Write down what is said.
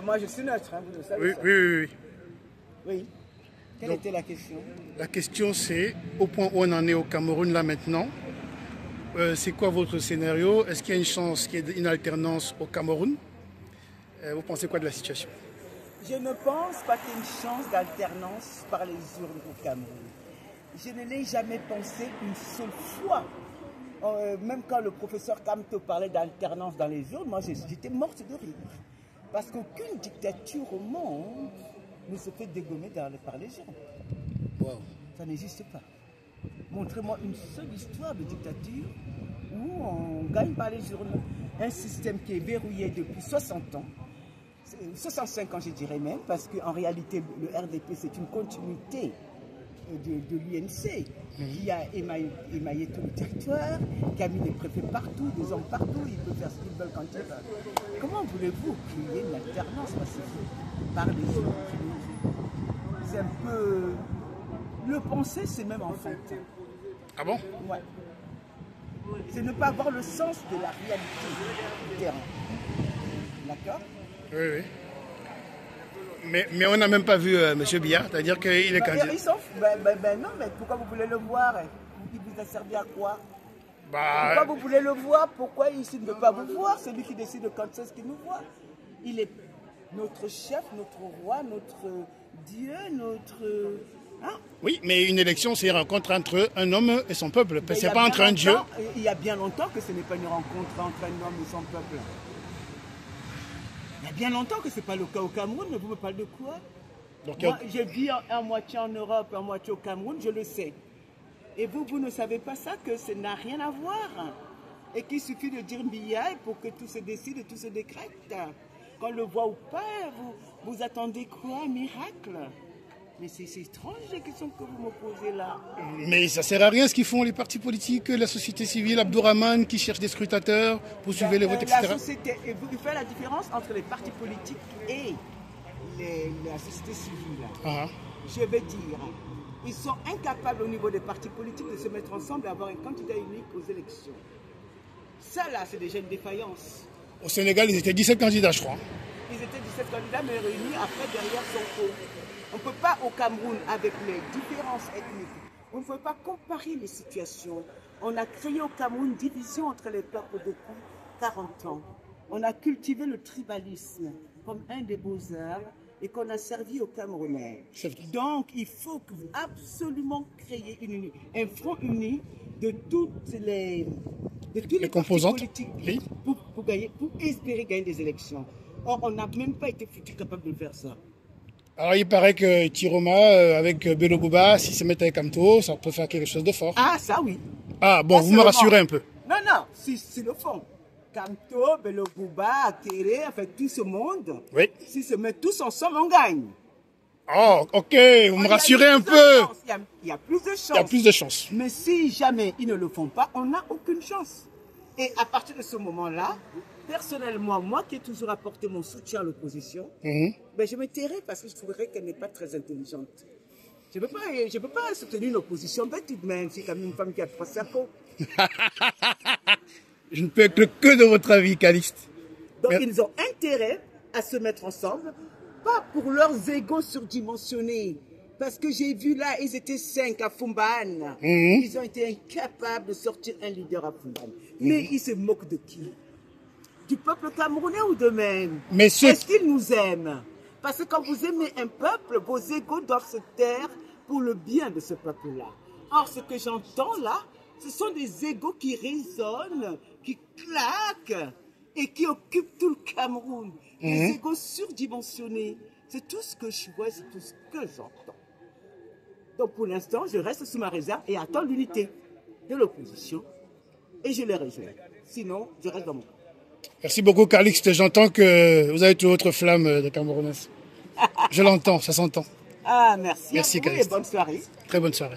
Moi, je suis neutre, hein, vous le savez. Oui, oui, oui, oui. Oui. Quelle était la question? La question c'est, au point où on en est au Cameroun là maintenant, c'est quoi votre scénario? Est-ce qu'il y a une chance qu'il y ait une alternance au Cameroun? Vous pensez quoi de la situation? Je ne pense pas qu'il y ait une chance d'alternance par les urnes au Cameroun. Je ne l'ai jamais pensé une seule fois. Même quand le professeur Kamto parlait d'alternance dans les urnes, moi j'étais morte de rire. Parce qu'aucune dictature au monde ne se fait dégommer par les urnes. Wow. Ça n'existe pas. Montrez-moi une seule histoire de dictature où on gagne par les urnes. Un système qui est verrouillé depuis 60 ans, 65 ans je dirais même, parce qu'en réalité le RDP c'est une continuité de l'UNC qui a émaillé tout le territoire, qui a mis les préfets partout, des hommes partout, ils peuvent faire ce qu'ils veulent quand ils veulent. Comment voulez-vous qu'il y ait une alternance pacifique par les urnes? C'est un peu... Le penser, c'est même enfantin. Ah bon? Ouais. C'est ne pas avoir le sens de la réalité du terrain. D'accord? Oui, oui. Mais on n'a même pas vu M. Biya, c'est-à-dire qu'il est candidat. Non, mais pourquoi vous voulez le voir? Il vous a servi à quoi? Bah... Pourquoi vous voulez le voir? Pourquoi ici ne veut pas vous voir? C'est lui qui décide quand c'est qu'il nous voit. Il est notre chef, notre roi, notre Dieu, notre... Hein? Oui, mais une élection, c'est une rencontre entre un homme et son peuple. C'est pas entre un Dieu. Il y a bien longtemps que ce n'est pas une rencontre entre un homme et son peuple. Il y a bien longtemps que ce n'est pas le cas au Cameroun, mais vous me parlez de quoi? Donc, moi, j'ai vu à moitié en Europe, à moitié au Cameroun, je le sais. Et vous ne savez pas ça, que ça n'a rien à voir. Et qu'il suffit de dire Biya pour que tout se décide et tout se décrète. Qu'on le voit ou pas, vous attendez quoi? Un miracle? Mais c'est étrange les questions que vous me posez là. Mais ça sert à rien ce qu'ils font les partis politiques, la société civile, Abdourahmane qui cherche des scrutateurs pour suivre les votes, etc. La société, vous faites la différence entre les partis politiques et la société civile. Je vais dire, ils sont incapables au niveau des partis politiques de se mettre ensemble et avoir un candidat unique aux élections. Ça là, c'est déjà une défaillance. Au Sénégal, ils étaient 17 candidats, je crois. Ils étaient 17 candidats, mais réunis après derrière Sonko. On ne peut pas au Cameroun, avec les différences ethniques, on ne peut pas comparer les situations. On a créé au Cameroun une division entre les peuples depuis 40 ans. On a cultivé le tribalisme comme un des beaux-arts et qu'on a servi aux Camerounais. Donc, il faut absolument créer un front uni de toutes les composantes politiques pour espérer gagner des élections. Or, on n'a même pas été foutu capable de faire ça. Alors il paraît que Tiroma, avec Bello Bouba, s'ils se mettent avec Kamto, ça peut faire quelque chose de fort. Ah, ça oui. Ah bon, vous me rassurez un peu. Non, non, c'est le fond. Kamto, Bello Bouba, Akere, enfin tout ce monde, oui. S'ils se mettent tous ensemble, on gagne. Oh, ok, vous me rassurez un peu. Il y a plus de chances. Il y a plus de chances. Mais si jamais ils ne le font pas, on n'a aucune chance. Et à partir de ce moment-là, personnellement, moi qui ai toujours apporté mon soutien à l'opposition, ben je me tairai parce que je trouverais qu'elle n'est pas très intelligente. Je ne peux pas soutenir une opposition bête tout de même, c'est comme une femme qui a 3 cerveaux. Je ne peux être que de votre avis, Calixte. Donc ils ont intérêt à se mettre ensemble, pas pour leurs égos surdimensionnés. Parce que j'ai vu là, ils étaient 5 à Fumban. Ils ont été incapables de sortir un leader à Fumban. Mais ils se moquent de qui? Du peuple camerounais ou d'eux-mêmes? Est-ce qu'ils nous aiment? Parce que quand vous aimez un peuple, vos égos doivent se taire pour le bien de ce peuple-là. Or, ce que j'entends là, ce sont des égos qui résonnent, qui claquent et qui occupent tout le Cameroun. Des égos surdimensionnés. C'est tout ce que je vois, c'est tout ce que j'entends. Donc pour l'instant, je reste sous ma réserve et attends l'unité de l'opposition et je les rejoins. Sinon, je reste dans mon camp. Merci beaucoup, Calixte. J'entends que vous avez toute autre flamme de Camerounaise. Je l'entends, ça s'entend. Ah, merci. Merci, Calixte. Et bonne soirée. Très bonne soirée.